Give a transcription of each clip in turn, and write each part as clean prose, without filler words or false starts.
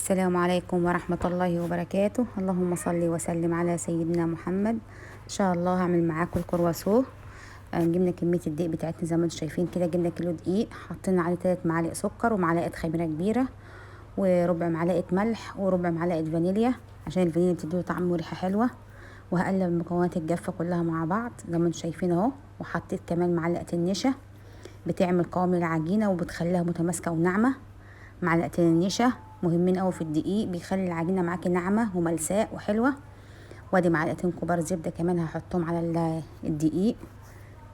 السلام عليكم ورحمة الله وبركاته. اللهم صل وسلم على سيدنا محمد. ان شاء الله هعمل معاكم الكرواسون. جبنا كمية الدقيق بتاعتنا زي ما انتم شايفين كده. جبنا كيلو دقيق، حطينا عليه 3 معالق سكر ومعلقة خميرة كبيرة وربع معلقة ملح وربع معلقة فانيليا عشان الفانيليا بتديه طعم وريحة حلوة. وهقلب المكونات الجافة كلها مع بعض زي ما انتم شايفين اهو. وحطيت كمان معلقة النشا بتعمل قوام للعجينة وبتخليها متماسكة وناعمة. معلقتين النشا مهمين قوي في الدقيق، بيخلي العجينه معاكي ناعمه وملساء وحلوه. وادي معلقتين كبار زبده كمان هحطهم على الدقيق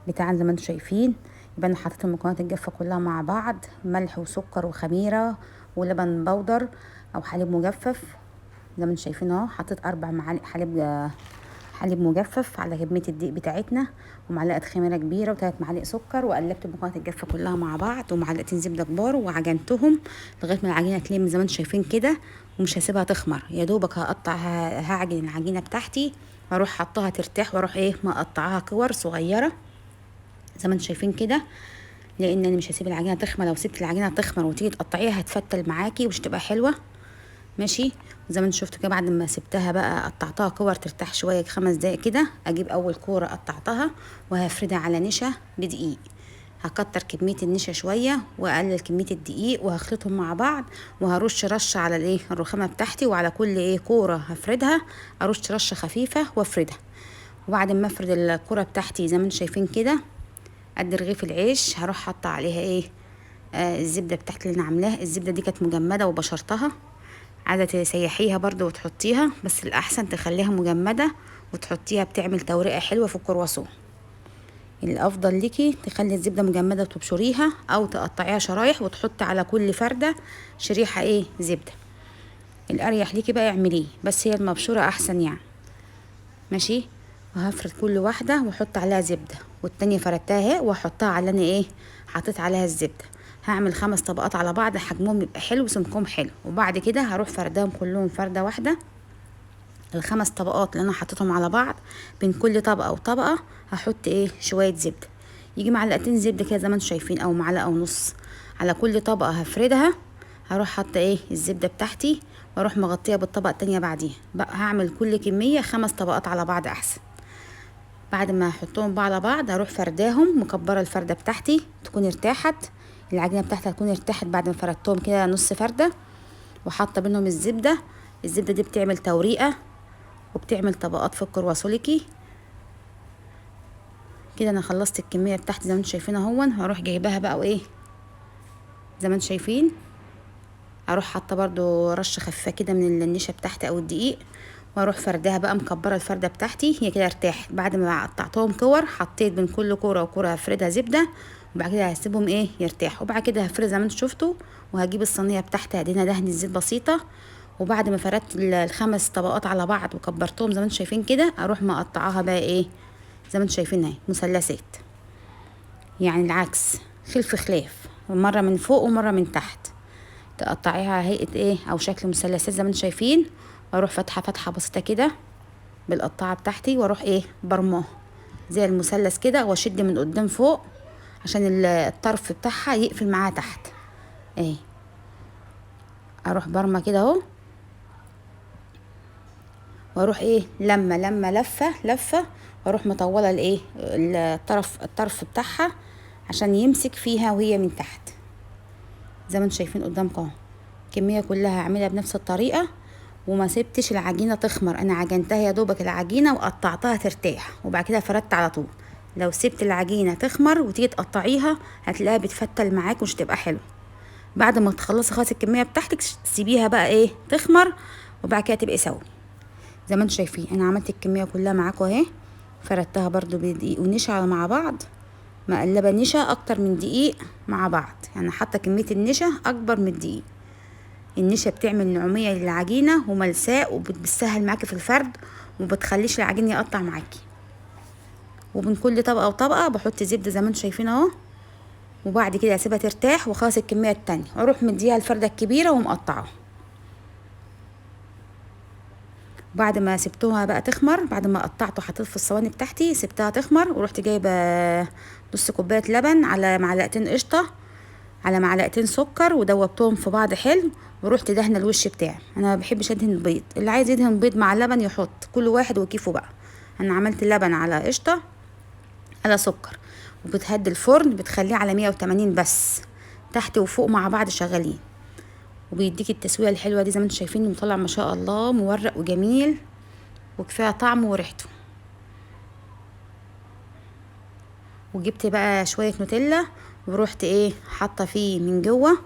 بتاعنا زي ما انتم شايفين. يبقى انا حطيت المكونات الجافه كلها مع بعض، ملح وسكر وخميره ولبن بودر او حليب مجفف زي ما انتم شايفين اهو. حطيت 4 معالق حليب مجفف على كميه الدقيق بتاعتنا ومعلقه خميره كبيره و3 معالق سكر. وقلبت المكونات الجافه كلها مع بعض ومعلقتين زبده كبار وعجنتهم لغايه ما العجينه تلم زي ما انتم شايفين كده. ومش هسيبها تخمر، يا دوبك هعجن العجينه بتاعتي واروح حطها ترتاح واروح مقطعاها كور صغيره زي ما انتم شايفين كده. لان انا مش هسيب العجينه تخمر، لو سبت العجينه تخمر وتيجي تقطعيها هتفتل معاكي ومش تبقى حلوه. ماشي، زي ما انتم شفتوا كده. بعد ما سبتها بقى قطعتها كور ترتاح شويه 5 دقايق كده، اجيب اول كوره قطعتها وهفردها على نشا بدقيق. هكتر كميه النشا شويه واقلل كميه الدقيق وهخلطهم مع بعض. وهرش رشه على الرخامه بتاعتي، وعلى كل كوره هفردها ارش رشه خفيفه وافردها. وبعد ما افرد الكوره بتاعتي زي ما انتم شايفين كده قد رغيف العيش، هروح حاطه عليها الزبده بتاعتي اللي انا عاملاها. الزبده دي كانت مجمده وبشرتها، عايزه تسيحيها برضو وتحطيها، بس الاحسن تخليها مجمده وتحطيها، بتعمل توريقه حلوه في الكرواسون. الافضل ليكي تخلي الزبده مجمده وتبشريها او تقطعيها شرايح وتحطي على كل فرده شريحه زبده. الاريح ليكي بقى اعمليه، بس هي المبشوره احسن يعني. ماشي، وهفرد كل واحده واحط عليها زبده، والتانية فردتها اهي واحطها على انا حطيت عليها الزبده. هعمل 5 طبقات على بعض، حجمهم يبقى حلو وسمكهم حلو. وبعد كده هروح فردهم كلهم فرده واحده. ال5 طبقات اللي انا حطيتهم على بعض بين كل طبقه وطبقه هحط شويه زبده، يجي معلقتين زبده كده زي ما انتم شايفين او معلقه ونص على كل طبقه هفردها. هروح حاطه الزبده بتاعتي واروح مغطيه بالطبقه التانية بعديها. بقى هعمل كل كميه 5 طبقات على بعض احسن. بعد ما احطهم بقى على بعض هروح فرداهم، مكبره الفرده بتاعتي تكون ارتاحت، العجينه بتاعتها تكون ارتاحت بعد ما فردتهم كده نص فرده. وحاطه بينهم الزبده. الزبده دي بتعمل توريقه وبتعمل طبقات في الكرواسوليكي كده. انا خلصت الكميه بتاعتي زي ما انتم شايفين اهون. هروح جايباها بقى زي ما انتم شايفين. اروح حاطه برضو رشه خفيفه كده من النشا بتاعتي او الدقيق، واروح فردها بقى، مكبره الفرده بتاعتي هي كده ارتاحت. بعد ما قطعتهم كور حطيت بين كل كوره وكوره هفردها زبده، وبعد كده هسيبهم يرتاحوا. وبعد كده هفرد زي ما انتم شفتوا، وهجيب الصينيه بتاعتي هدينا دهن الزيت بسيطه. وبعد ما فردت ال5 طبقات على بعض وكبرتهم زي ما انتم شايفين كده، اروح مقطعاها بقى زي ما انتم شايفين اهي مثلثات، يعني العكس خلف خلاف، مره من فوق ومره من تحت. تقطعيها هيئه او شكل مثلثات زي ما انتم شايفين. واروح فاتحه فتحه بسيطه كده بالقطاعه بتاعتي، واروح برماه زي المثلث كده، واشد من قدام فوق عشان الطرف بتاعها يقفل معاها تحت. اروح برمى كده اهو، واروح لما لفه واروح مطوله الطرف بتاعها عشان يمسك فيها وهي من تحت زي ما انتم شايفين قدامكم. الكميه كلها هعملها بنفس الطريقه، وما سبتش العجينه تخمر. انا عجنتها يا دوبك العجينه وقطعتها ترتاح، وبعد كده فردت على طول. لو سبت العجينه تخمر وتيجي تقطعيها هتلاقيها بتفتل معاك ومش تبقى حلوه. بعد ما تخلصي خلاص الكميه بتاعتك سيبيها بقى تخمر، وبعد كده تبقي سوي زي ما انتم شايفين. انا عملت الكميه كلها معاكم اهي. فردتها برضو بدقيق ونشا مع بعض، مقلبه نشا اكتر من دقيق مع بعض، يعني حاطه كميه النشا اكبر من الدقيق. النشا بتعمل نعوميه للعجينه وملساء، وبتسهل معاكي في الفرد ومبتخليش العجين يقطع معاكي. وبين كل طبقه وطبقه بحط زبده زي ما انتم شايفين اهو. وبعد كده اسيبها ترتاح وخلاص الكميه التانية، واروح مديها الفرده الكبيره ومقطعه. بعد ما سبتوها بقى تخمر، بعد ما قطعته وحطيت في الصواني بتاعتي سبتها تخمر، ورحت جايبه نص كوبايه لبن على معلقتين قشطه على معلقتين سكر ودوبتهم في بعض حلو، ورحت دهنه الوش بتاعي. انا ما بحبش ادهن البيض، اللي عايز يدهن بيض مع اللبن يحط، كل واحد وكيفه بقى. انا عملت اللبن على قشطه على سكر، وبتهدي الفرن بتخليه على 180 بس، تحت وفوق مع بعض شغالين، وبيديكي التسويه الحلوه دي زي ما انتم شايفين. مطلع ما شاء الله مورق وجميل وكفايه طعمه وريحته. وجبت بقى شويه نوتيلا ورحت ايه حاطه فيه من جوه،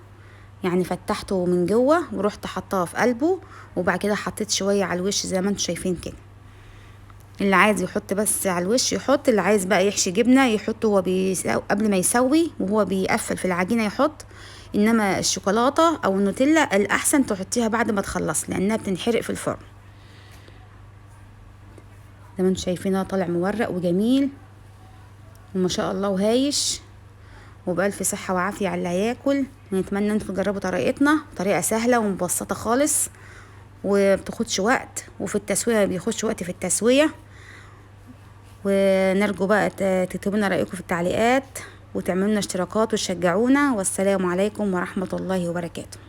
يعني فتحته من جوه ورحت حطاه في قلبه، وبعد كده حطيت شويه على الوش زي ما انتم شايفين كده. اللي عايز يحط بس على الوش يحط، اللي عايز بقى يحشي جبنه يحط هو قبل ما يسوي وهو بيقفل في العجينه يحط. انما الشوكولاته او النوتيلا الاحسن تحطيها بعد ما تخلص، لانها بتنحرق في الفرن. زي ما انتم شايفين طالع مورق وجميل وما شاء الله وهايش، وبألف صحة وعافية على اللي هياكل. نتمنى انتم تجربوا طريقتنا، طريقة سهلة ومبسطة خالص وبتاخدش وقت، وفي التسوية بياخدش وقت في التسوية. ونرجو بقى تكتبوا لنا رأيكم في التعليقات، وتعملوا لنا اشتراكات وتشجعونا. والسلام عليكم ورحمة الله وبركاته.